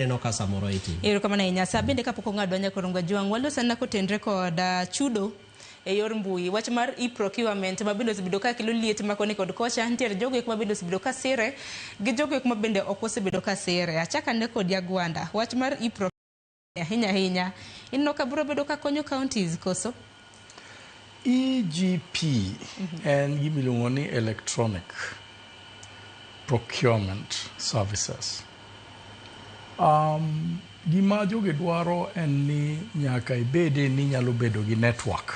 eno kasa moro iti. Ero kama na inyasa bende kapok ong'ado nyaka ronga juang walo sana kotenre koda chudo eyor mbui wach mar e-procurement mabende osebedo ka kelo liet makoni kod kocha ntiere jogo ek mabende osebedo ka sire gi jogo ek mabende ok osebedo ka sire achaka ne kod Agwanda wach mar e-procurement ahinya inno ka biro bedo ka konyo counties koso EGP and gimiluongo ni electronic procurement services. Gima joge dwaro en ni nyaka ibede ni nyalo bedo gi network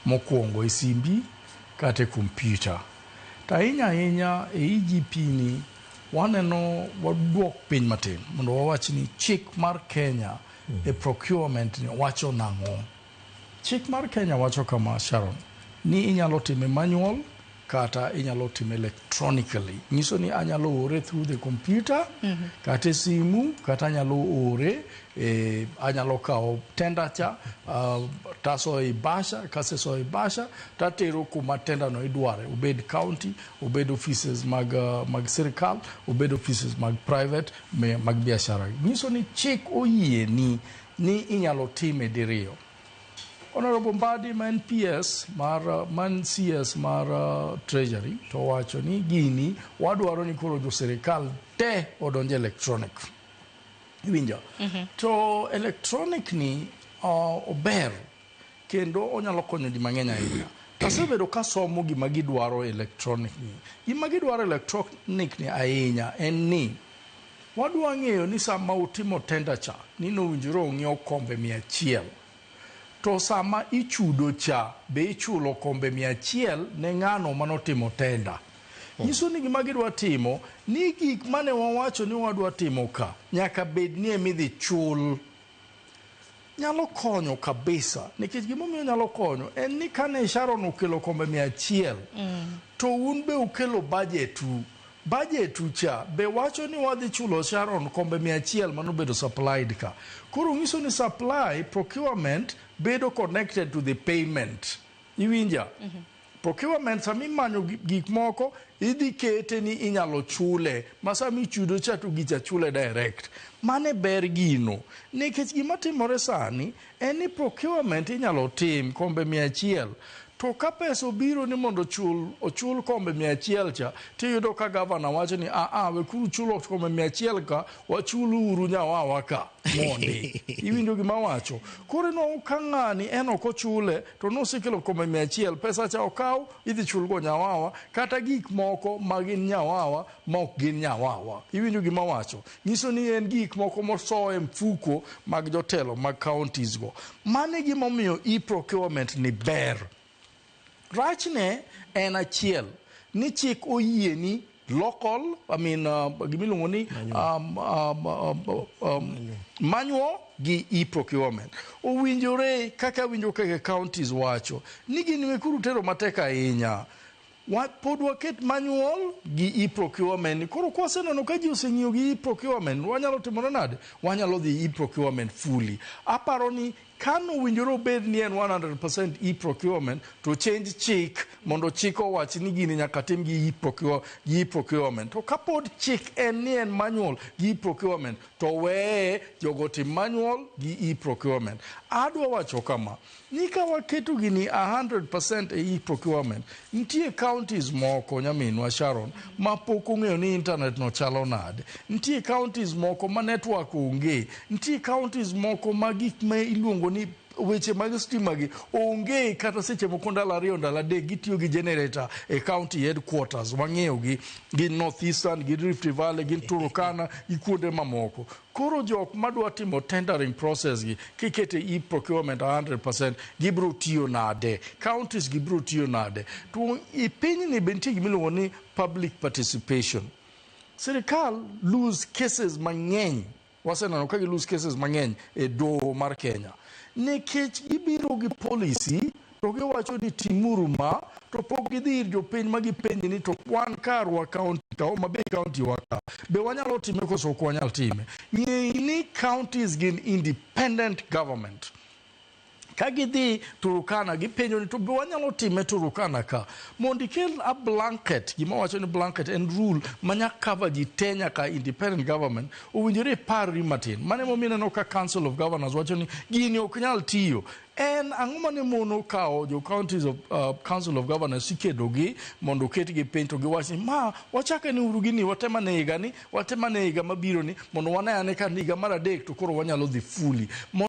mokwongo e simbi kata kompyuta. Ta ahinya e EGP ni waneno waduok piny matin mondo wawach ni chik mar Kenya e procurement ni wacho nang'o. Chik mar Kenya wacho kama Sharon ni inyalo time manual kata inyalo time electronically. Nyiso ni anyalo ore through the computer kata simu kata anyalo ore anyalo kao tenda cha taso e basha kaseso e basha tatero kuma tenda no idware obed county obed offices mag sirkal obed offices mag private mag biashara. Nyiso ni chik oyie ni inyalo time diriyo. Honorable Mbadi man PS man CS mar Treasury to wacho ni gini wadwaro ni koro jo sirikal te odonje electronic. Winjo. To electronic ni ober kendo onyalo konyo ji mang'eny ahinya. Asebedo ka somo gima gidwaro electronic ni. Gima gidwaro electronic ni ahinya en ni wadwa ng'eyo ni sama utimo tender cha ni nowinjore ong'iew kombe 100. To sama ichudo cha be ichulo kombe 100 ne ng'ano manotimo tenda. Nyiso ni gima gidwa timo ni gik mane wawacho ni wadwa timo ka nyaka bed ni emidhi chul. Nyalo konyo kabisa nikech gimomiyo nyalo konyo en ni kane Sharon okelo kombe 100 to un be ukelo budgetu cha be wacho ni wadhi chulo Sharon kombe 100 manobedo supplied ka. Koro nyiso ni supply procurement bedo connected to the payment. Iwinja? Procurement sami manyo gik moko idhi kete ni inyalo chule masami chudo cha to gicha chule direct. Mane ber gino nikech gima timore sani en ni procurement inyalo tim kombe 100 to ka pesa obiro ni mondo ochul kombe 100 cha tiyudo ka gavana wacho ni we kuru chulo kombe 100 ka wachulu uru nyawawa ka mondi. Iwinjo gima wacho. Koro no ka ng'ani en ok ochule to nosekelo kombe 100 pesa cha okaw idhi chulgo nyawawa kata gik moko magin nyawawa mok gin nyawawa. Iwinjo gima wacho. Nyiso ni en gik moko moso e mfuko mag jotelo mag counties go. Mane gimomiyo e-procurement ni ber. Rachne en achiel ni chik oyie ni local gimiluongo ni manual gi e-procurement. Owinjore kaka winjo kaka counties wacho ni gini wekuru tero matek ahinya. Pod waket manual gi e-procurement. Koro kwaseneno ka ji oseng'iyo gi e-procurement wanyalo timore nade? Wanyalo dhi e-procurement fully. Aparo ni kano winjoro obed ni en 100% e-procurement to change chik mondo chik owach ni gini nyaka tim gi e-procurement. To kapod chik en ni en manual gi e-procurement to weye jogo tim manual gi e-procurement. Adwa wacho kama ni ka waketo gini 100% e e-procurement nitie counties moko nyaminwa Sharon ma pok ong'eyo ni internet no chalo nade. Nitie counties moko ma network onge. Nitie counties moko ma gik ma iluongo ni weche mag stima gi onge kata seche moko ndalo 2 ndalo 3 gitiyo gi generator e county headquarters wang'eyo gi North Eastern gi Rift Valley gi Turkana gi kuonde mamoko. Koro jok madwa timo tendering process gi kikete e-procurement 100% gibro tiyo nade, counties gibro tiyo nade. To i piny ni bentie gimiluongo ni public participation. Sirikal lose cases mang'eny. Wasenano ka gi lose cases mang'eny e doho mar Kenya. Nikech ibiro gi policy to giwacho ni timuru ma to pok gidhi ir jopiny ma gipenji ni to wan karwa county ka Homabay county waka be wanyalo time koso ok wanyal time. Ni counties gin independent government. Kagidhi Turukana gipenjo ni to be wanyalo time Turukana ka mondo ikel a blanket gima wacho ni blanket and rule manya cover ji te nyaka independent government owinjore parri matin mane momiyo no ka Council of Governors wacho ni gini ok nyal tiyo en ang'o mane mono kao jo counties of Council of Governors sikedogi mondo oketgi piny to giwach ni ma wachake ni uru gini watema ne higa mabiro ni mondo wane ane ka higa mar adek to koro wanyalo dhi fully